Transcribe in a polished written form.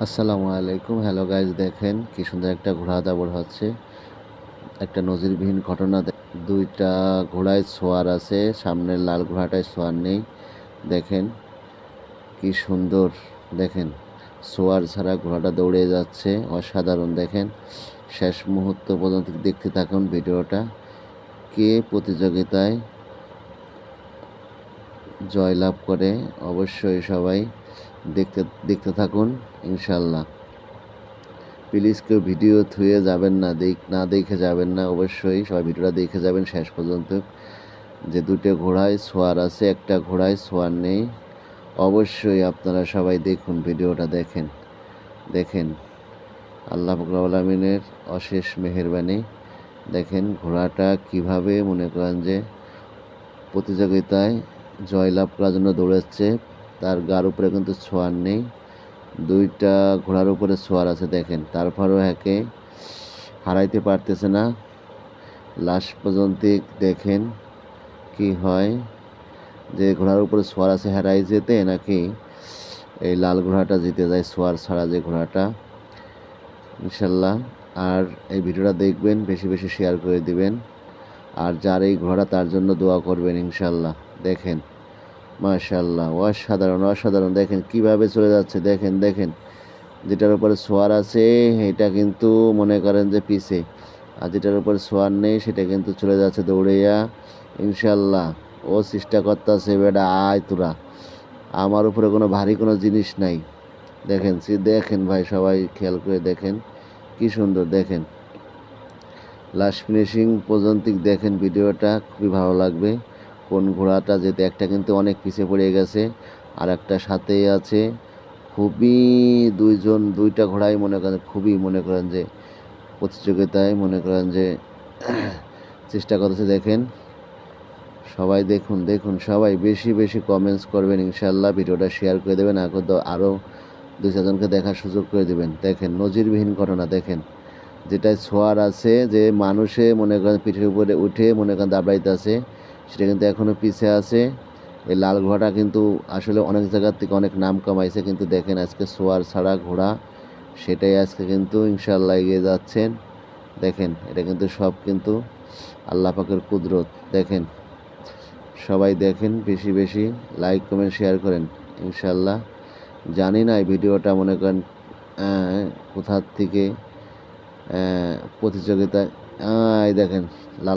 আসসালামু আলাইকুম। Hello guys, দেখেন কি সুন্দর একটা ঘোড়া দাবড় হচ্ছে। একটা নজিরবিহীন ঘটনা। দুইটা ঘোড়ায় সোয়ার আছে, সামনের লাল ঘোড়াটায় সোয়ার নেই। দেখেন কি সুন্দর। দেখেন সোয়ার ছাড়া ঘোড়াটা দৌড়ে যাচ্ছে, অসাধারণ। দেখেন শেষ মুহূর্ত পর্যন্ত দেখতে থাকুন ভিডিওটা। কে প্রতিযোগিতায় জয়লাভ করে অবশ্যই সবাই দেখতে দেখতে থাকুন ইনশাল্লাহ। প্লিজ কেউ ভিডিও থুয়ে যাবেন না, না দেখে যাবেন না, অবশ্যই সবাই ভিডিওটা দেখে যাবেন শেষ পর্যন্ত। যে দুটো ঘোড়ায় সোয়ার আছে, একটা ঘোড়ায় সোয়ার নেই। অবশ্যই আপনারা সবাই দেখুন ভিডিওটা। দেখেন দেখেন আল্লাহ রাব্বুল আলামিনের অশেষ মেহেরবানি। দেখেন ঘোড়াটা কিভাবে মনে করেন যে প্রতিযোগিতায় জয়লাভ করার জন্য দৌড়াচ্ছে। তার গার উপরে কিন্তু ছোঁয়ার নেই, দুইটা ঘোড়ার উপরে সোয়ার আছে। দেখেন তারপরেও একে হারাইতে পারতেছে না। লাস্ট পর্যন্ত দেখেন কি হয়, যে ঘোড়ার উপরে সোয়ার আছে হারাই যেতে নাকি এই লাল ঘোড়াটা জিতে যায় সোয়ার ছাড়া যে ঘোড়াটা। ইনশাল্লাহ আর এই ভিডিওটা দেখবেন, বেশি বেশি শেয়ার করে দিবেন। আর যার এই ঘোড়া তার জন্য দোয়া করবেন ইনশাল্লাহ। দেখেন মাশাআল্লাহ, অসাধারণ অসাধারণ। দেখেন কিভাবে চলে যাচ্ছে। দেখেন দেখেন যেটার উপরে সোয়ার আছে এটা কিন্তু মনে করেন যে পিছে, আর যেটার উপরে সোয়ার নেই সেটা কিন্তু চলে যাচ্ছে দৌড়াইয়া ইনশাল্লাহ। ও চেষ্টা করতেছে, বেটা আয় তোরা, আমার উপরে কোনো ভারী কোনো জিনিস নাই। দেখেন দেখেন ভাই, সবাই খেয়াল করে দেখেন কি সুন্দর। দেখেন লাস্ট ফিনিশিং পর্যন্ত দেখেন ভিডিওটা, খুবই ভালো লাগবে। কোন ঘোড়াটা যেতে, একটা কিন্তু অনেক পিছিয়ে পড়ে গেছে আর একটা সাথেই আছে। খুবই দুইটা ঘোড়াই মনে করেন খুবই মনে করেন যে প্রতিযোগিতায় মনে করেন যে চেষ্টা করতেছে। দেখেন সবাই দেখুন দেখুন, সবাই বেশি বেশি কমেন্টস করবেন ইনশাল্লাহ। ভিডিওটা শেয়ার করে দেবেন, আরও দুই চারজনকে দেখার সুযোগ করে দেবেন। দেখেন নজিরবিহীন ঘটনা। দেখেন যেটায় ছোঁয়ার আছে, যে মানুষে মনে করেন পিঠের উপরে উঠে মনে করেন দাবড়াইতে আছে, সেটা কিন্তু এখনও পিছিয়ে আছে। এই লাল ঘোড়াটা কিন্তু আসলে অনেক জায়গার থেকে অনেক নাম কামাইছে, কিন্তু দেখেন আজকে সোয়ার ছাড়া ঘোড়া, সেটাই আজকে কিন্তু ইনশাল্লাহ এগিয়ে যাচ্ছেন। দেখেন এটা কিন্তু সব কিন্তু আল্লাহ পাকের কুদরত। দেখেন সবাই দেখেন, বেশি বেশি লাইক কমেন্ট শেয়ার করেন ইনশাল্লাহ। জানি না এই ভিডিওটা মনে করেন কোথার থেকে প্রতিযোগিতায় দেখেন লাল